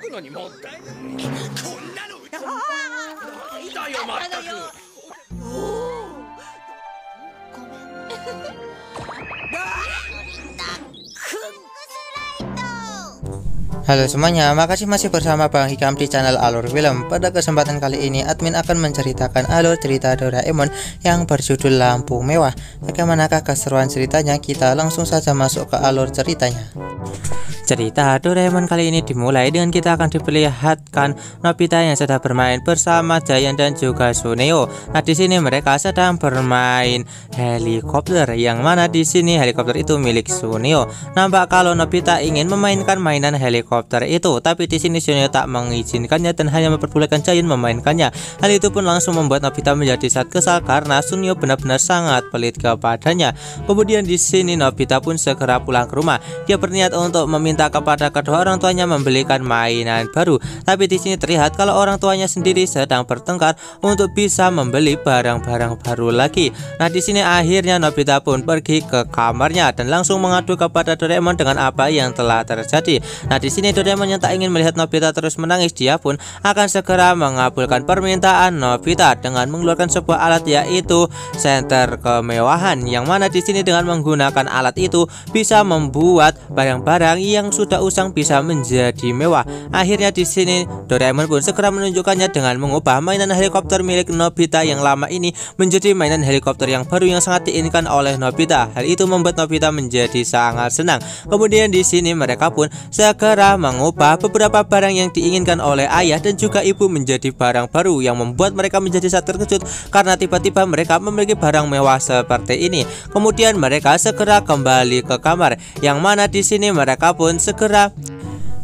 Halo semuanya, makasih masih bersama Bang Hikam di channel Alur Film. Pada kesempatan kali ini admin akan menceritakan alur cerita Doraemon yang berjudul Lampu Mewah. Bagaimanakah keseruan ceritanya? Kita langsung saja masuk ke alur ceritanya. Cerita Doraemon kali ini dimulai dengan kita akan diperlihatkan Nobita yang sedang bermain bersama Giant dan juga Suneo. Nah, di sini mereka sedang bermain helikopter, yang mana di sini helikopter itu milik Suneo. Nampak kalau Nobita ingin memainkan mainan helikopter itu, tapi di sini Suneo tak mengizinkannya dan hanya memperbolehkan Giant memainkannya. Hal itu pun langsung membuat Nobita menjadi sangat kesal karena Suneo benar-benar sangat pelit kepadanya. Kemudian di sini Nobita pun segera pulang ke rumah. Dia berniat untuk meminta kepada kedua orang tuanya membelikan mainan baru, tapi di sini terlihat kalau orang tuanya sendiri sedang bertengkar untuk bisa membeli barang-barang baru lagi. Nah, di sini akhirnya Nobita pun pergi ke kamarnya dan langsung mengadu kepada Doraemon dengan apa yang telah terjadi. Nah, di sini Doraemon yang tak ingin melihat Nobita terus menangis, dia pun akan segera mengabulkan permintaan Nobita dengan mengeluarkan sebuah alat, yaitu senter kemewahan, yang mana di sini dengan menggunakan alat itu bisa membuat barang-barang yang sudah usang bisa menjadi mewah. Akhirnya di sini Doraemon pun segera menunjukkannya dengan mengubah mainan helikopter milik Nobita yang lama ini menjadi mainan helikopter yang baru yang sangat diinginkan oleh Nobita. Hal itu membuat Nobita menjadi sangat senang. Kemudian di sini mereka pun segera mengubah beberapa barang yang diinginkan oleh ayah dan juga ibu menjadi barang baru, yang membuat mereka menjadi sangat terkejut karena tiba-tiba mereka memiliki barang mewah seperti ini. Kemudian mereka segera kembali ke kamar, yang mana di sini mereka pun segera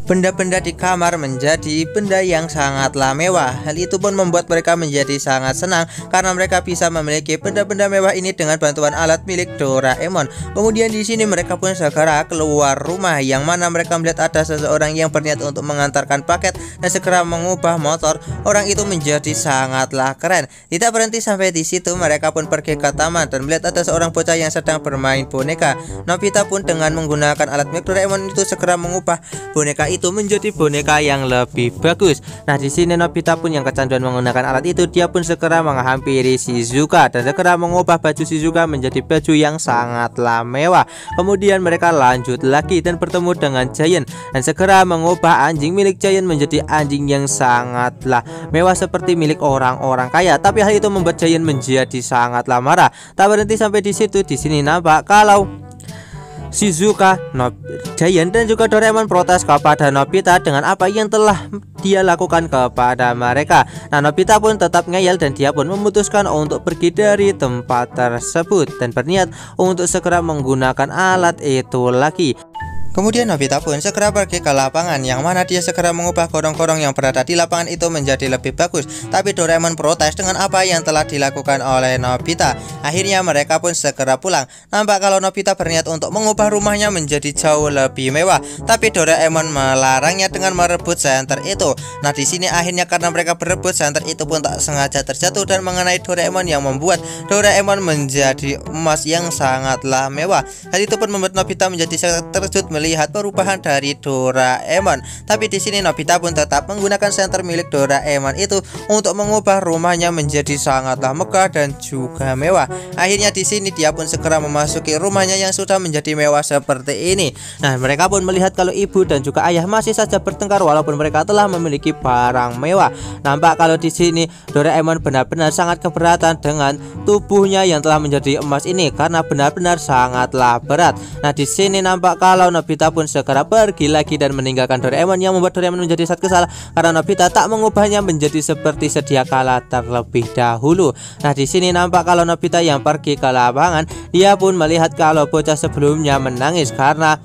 benda-benda di kamar menjadi benda yang sangatlah mewah. Hal itu pun membuat mereka menjadi sangat senang karena mereka bisa memiliki benda-benda mewah ini dengan bantuan alat milik Doraemon. Kemudian di sini mereka pun segera keluar rumah, yang mana mereka melihat ada seseorang yang berniat untuk mengantarkan paket dan segera mengubah motor orang itu menjadi sangatlah keren. Tidak berhenti sampai di situ, mereka pun pergi ke taman dan melihat ada seorang bocah yang sedang bermain boneka. Nobita pun dengan menggunakan alat milik Doraemon itu segera mengubah boneka itu menjadi boneka yang lebih bagus. Nah, di sini Nobita pun yang kecanduan menggunakan alat itu, dia pun segera menghampiri Shizuka dan segera mengubah baju Shizuka menjadi baju yang sangatlah mewah. Kemudian mereka lanjut lagi dan bertemu dengan Giant dan segera mengubah anjing milik Giant menjadi anjing yang sangatlah mewah seperti milik orang-orang kaya. Tapi hal itu membuat Giant menjadi sangatlah marah. Tak berhenti sampai di situ, di sini nampak kalau Shizuka, Giant dan juga Doraemon protes kepada Nobita dengan apa yang telah dia lakukan kepada mereka. Nah, Nobita pun tetap ngeyel dan dia pun memutuskan untuk pergi dari tempat tersebut dan berniat untuk segera menggunakan alat itu lagi. Kemudian Nobita pun segera pergi ke lapangan, yang mana dia segera mengubah korong-korong yang berada di lapangan itu menjadi lebih bagus. Tapi Doraemon protes dengan apa yang telah dilakukan oleh Nobita. Akhirnya mereka pun segera pulang. Nampak kalau Nobita berniat untuk mengubah rumahnya menjadi jauh lebih mewah, tapi Doraemon melarangnya dengan merebut senter itu. Nah, di sini akhirnya karena mereka berebut, senter itu pun tak sengaja terjatuh dan mengenai Doraemon, yang membuat Doraemon menjadi emas yang sangatlah mewah. Hal itu pun membuat Nobita menjadi sangat terkejut melihat perubahan dari Doraemon. Tapi di sini Nobita pun tetap menggunakan senter milik Doraemon itu untuk mengubah rumahnya menjadi sangatlah megah dan juga mewah. Akhirnya di sini dia pun segera memasuki rumahnya yang sudah menjadi mewah seperti ini. Nah, mereka pun melihat kalau ibu dan juga ayah masih saja bertengkar walaupun mereka telah memiliki barang mewah. Nampak kalau di sini Doraemon benar-benar sangat keberatan dengan tubuhnya yang telah menjadi emas ini karena benar-benar sangatlah berat. Nah, di sini nampak kalau Nobita pun segera pergi lagi dan meninggalkan Doraemon, yang membuat Doraemon menjadi sangat kesal karena Nobita tak mengubahnya menjadi seperti sedia kala terlebih dahulu. Nah, di sini nampak kalau Nobita yang pergi ke lapangan, dia pun melihat kalau bocah sebelumnya menangis karena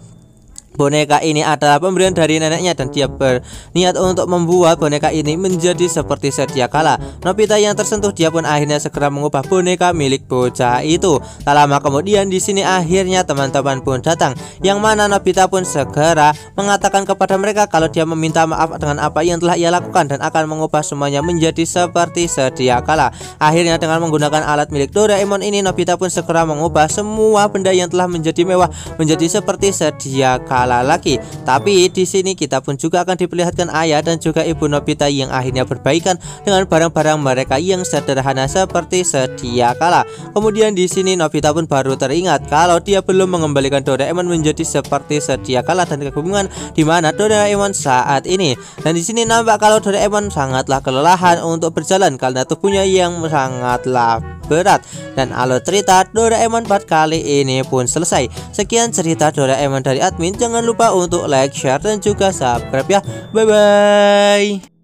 boneka ini adalah pemberian dari neneknya dan dia berniat untuk membuat boneka ini menjadi seperti sedia kala. Nobita yang tersentuh, dia pun akhirnya segera mengubah boneka milik bocah itu. Tak lama kemudian di sini akhirnya teman-teman pun datang, yang mana Nobita pun segera mengatakan kepada mereka kalau dia meminta maaf dengan apa yang telah ia lakukan dan akan mengubah semuanya menjadi seperti sedia kala. Akhirnya dengan menggunakan alat milik Doraemon ini, Nobita pun segera mengubah semua benda yang telah menjadi mewah menjadi seperti sedia kala kepala lagi. Tapi di sini kita pun juga akan diperlihatkan ayah dan juga ibu Nobita yang akhirnya berbaikan dengan barang-barang mereka yang sederhana seperti sedia kala. Kemudian di sini Nobita pun baru teringat kalau dia belum mengembalikan Doraemon menjadi seperti sedia kala dan kebingungan di mana Doraemon saat ini. Dan di sini nampak kalau Doraemon sangatlah kelelahan untuk berjalan karena tubuhnya yang sangatlah berat. Dan alur cerita Doraemon part kali ini pun selesai. Sekian cerita Doraemon dari admin. Jangan lupa untuk like, share dan juga subscribe ya. Bye bye.